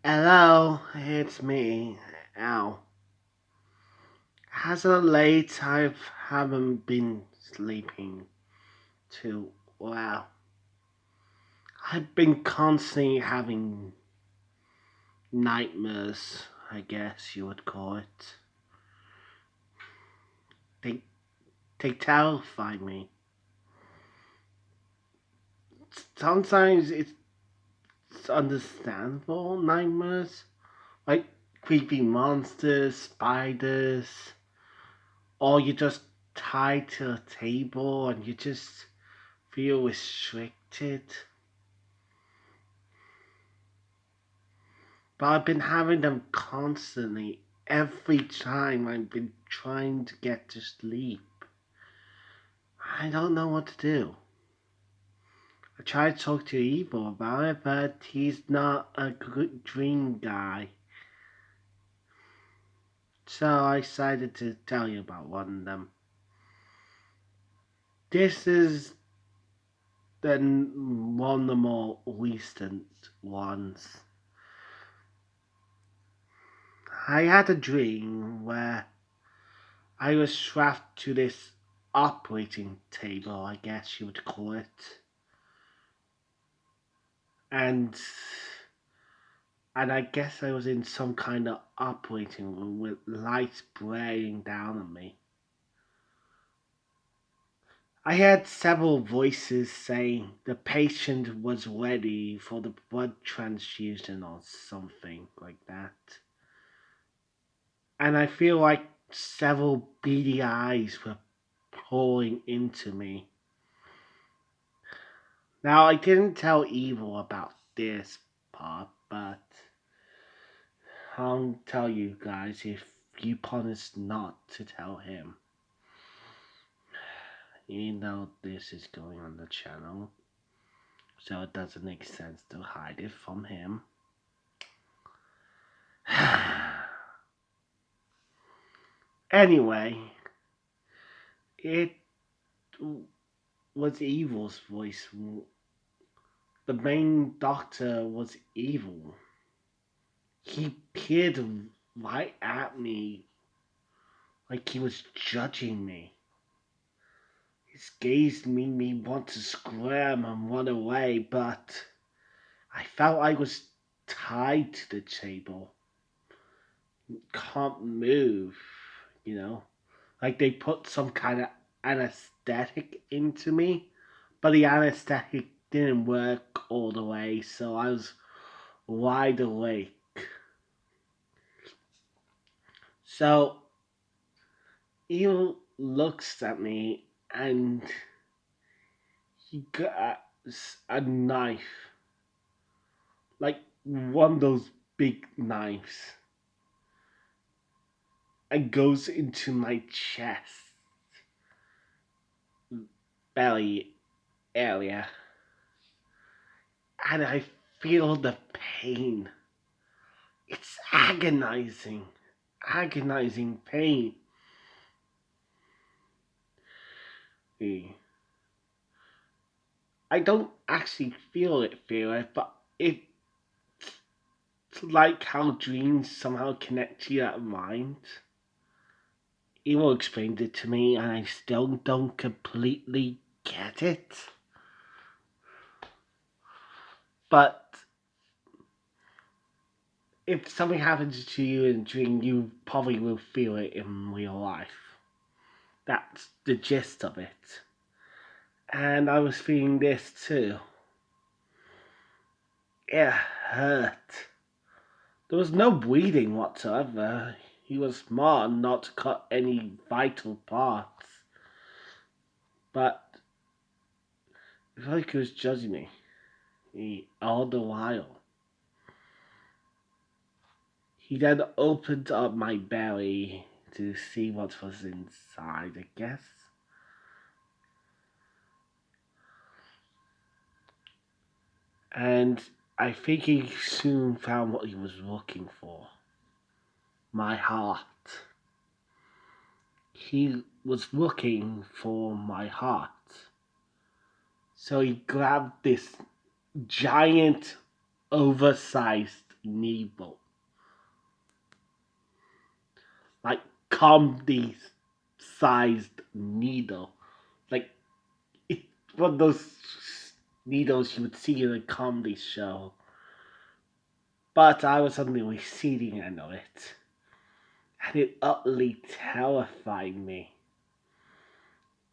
Hello, it's me, Al. As of late, I haven't been sleeping too well. I've been constantly having nightmares, I guess you would call it. They, they terrify me. Sometimes it's understandable nightmares, like creepy monsters, spiders, or you just tied to a table and you just feel restricted. But I've been having them constantly every time I've been trying to get to sleep. I don't know what to do. I tried to talk to Evil about it, but he's not a good dream guy. So I decided to tell you about one of them. This is one of the more recent ones. I had a dream where I was strapped to this operating table, I guess you would call it. And I guess I was in some kind of operating room with lights spraying down on me. I heard several voices saying the patient was ready for the blood transfusion or something like that. And I feel like several beady eyes were pouring into me. Now, I didn't tell Evil about this part, but I'll tell you guys if you promise not to tell him. You know this is going on the channel, so it doesn't make sense to hide it from him. Anyway, it was Evil's voice. The main doctor was evil. He peered right at me like he was judging me. His gaze made me want to scream and run away, but I felt I was tied to the table. Can't move, you know? Like they put some kind of anesthetic into me, but the anesthetic didn't work all the way, so I was wide awake. So he looks at me and he got a knife, like one of those big knives, and goes into my chest, belly area, and I feel the pain. It's agonizing pain. I don't actually feel it, but it's like how dreams somehow connect to your mind. Emo explained it to me, and I still don't completely get it. But if something happens to you in a dream, you probably will feel it in real life. That's the gist of it. And I was feeling this too. It hurt. There was no bleeding whatsoever. He was smart not to cut any vital parts. But I felt like he was judging me all the while. He then opened up my belly to see what was inside, I guess. And I think he soon found what he was looking for. My heart. He was looking for my heart. So he grabbed this giant, oversized needle. Like comedy sized needle. Like it, one of those needles you would see in a comedy show. But I was on the receiving end of it, and it utterly terrified me.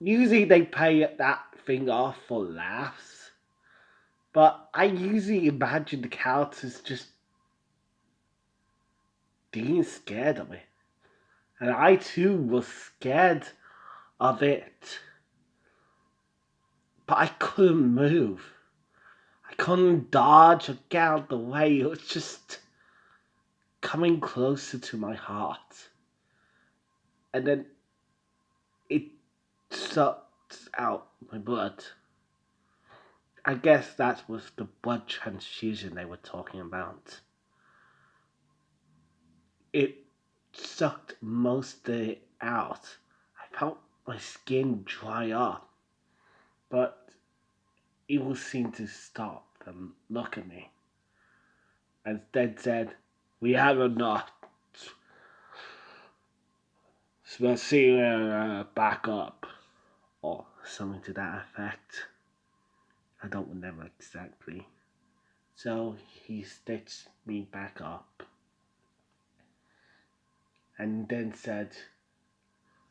Usually they pay that thing off for laughs, but I usually imagine the characters just being scared of it. And I too was scared of it, but I couldn't move. I couldn't dodge or get out of the way. It was just coming closer to my heart. And then it sucked out my blood. I guess that was the blood transfusion they were talking about. It sucked most of it out. I felt my skin dry up, but Evil seemed to stop and look at me, and then said, "We have enough. So let's see you back up," or something to that effect. I don't remember exactly. So he stitched me back up and then said,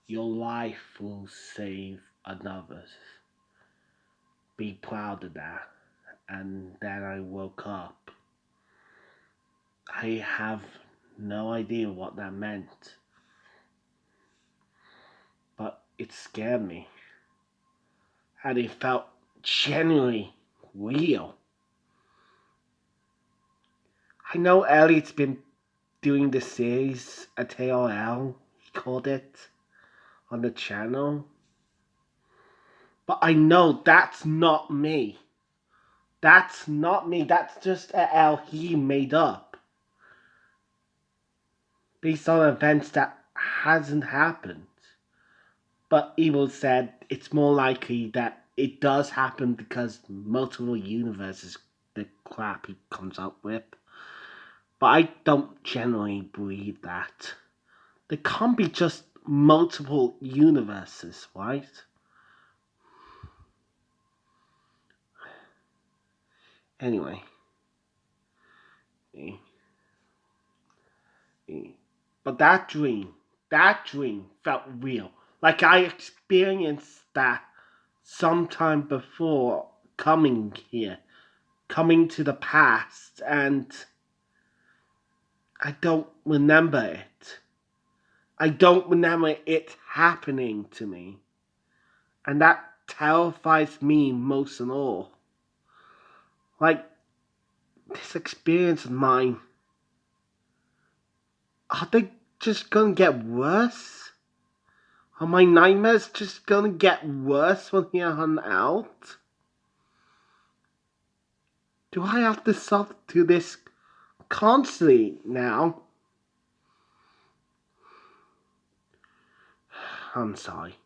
"Your life will save another's. Be proud of that." And then I woke up. I have no idea what that meant, but it scared me. And it felt genuinely real. I know Elliot's been doing the series at AOL, he called it, on the channel. But I know that's not me. That's not me. That's just a L he made up, based on events that hasn't happened. But Evil said it's more likely that it does happen because multiple universes, the crap he comes up with. But I don't generally believe that. There can't be just multiple universes, right? Anyway. But that dream felt real. Like I experienced that sometime before coming here, coming to the past, and I don't remember it. I don't remember it happening to me. And that terrifies me most of all. Like, this experience of mine, are they just gonna get worse? Are my nightmares just gonna get worse from here on out? Do I have to suffer through this constantly now? I'm sorry.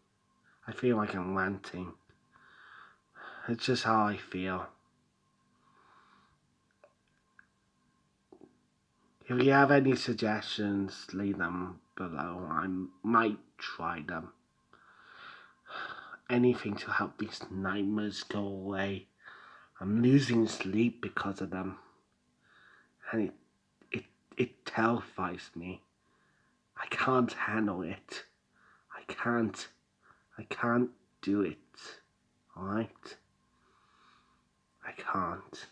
I feel like I'm ranting. It's just how I feel. If you have any suggestions, leave them below. I might try them. Anything to help these nightmares go away. I'm losing sleep because of them. And it terrifies me. I can't handle it. I can't do it. Alright? I can't.